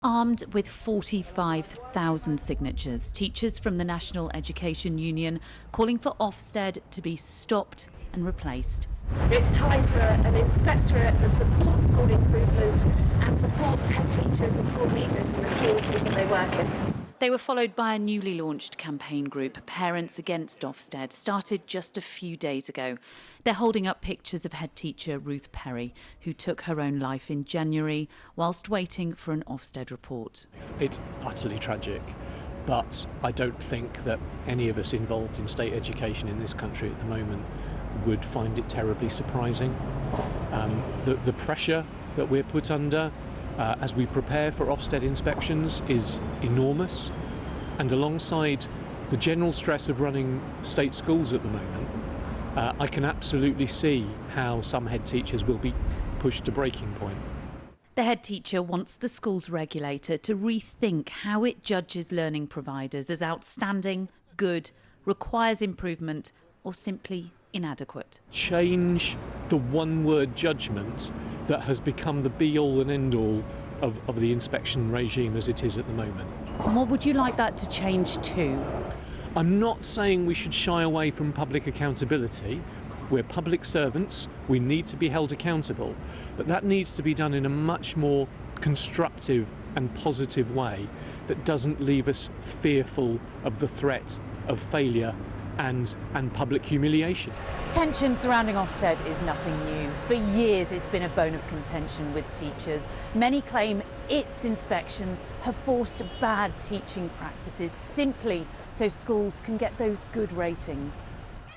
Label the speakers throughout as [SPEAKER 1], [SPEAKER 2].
[SPEAKER 1] Armed with 45,000 signatures, teachers from the National Education Union calling for Ofsted to be stopped and replaced.
[SPEAKER 2] It's time for an inspectorate that supports school improvement and supports head teachers and school leaders in the communities that they work in.
[SPEAKER 1] They were followed by a newly launched campaign group, Parents Against Ofsted, started just a few days ago. They're holding up pictures of head teacher Ruth Perry, who took her own life in January whilst waiting for an Ofsted report.
[SPEAKER 3] It's utterly tragic, but I don't think that any of us involved in state education in this country at the moment would find it terribly surprising. The pressure that we're put under as we prepare for Ofsted inspections is enormous, and alongside the general stress of running state schools at the moment, I can absolutely see how some head teachers will be pushed to breaking point.
[SPEAKER 1] The head teacher wants the school's regulator to rethink how it judges learning providers as outstanding, good, requires improvement, or simply inadequate.
[SPEAKER 3] Change the one-word judgment that has become the be-all and end-all of the inspection regime as it is at the moment.
[SPEAKER 1] And what would you like that to change to?
[SPEAKER 3] I'm not saying we should shy away from public accountability. We're public servants, we need to be held accountable, but that needs to be done in a much more constructive and positive way that doesn't leave us fearful of the threat of failure and public humiliation.
[SPEAKER 1] Tension surrounding Ofsted is nothing new. For years it's been a bone of contention with teachers. Many claim its inspections have forced bad teaching practices simply so schools can get those good ratings.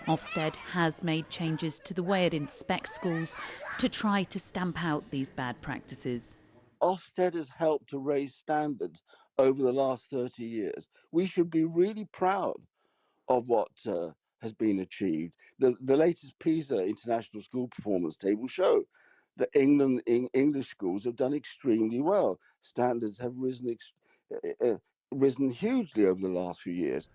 [SPEAKER 1] Ofsted has made changes to the way it inspects schools to try to stamp out these bad practices.
[SPEAKER 4] Ofsted has helped to raise standards over the last 30 years. We should be really proud of what has been achieved. The latest PISA International School Performance Table show that English schools have done extremely well. Standards have risen hugely over the last few years.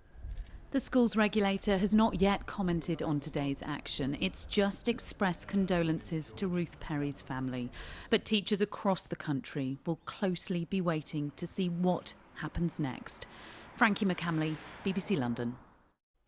[SPEAKER 1] The school's regulator has not yet commented on today's action. It's just expressed condolences to Ruth Perry's family. But teachers across the country will closely be waiting to see what happens next. Frankie McCamley, BBC London.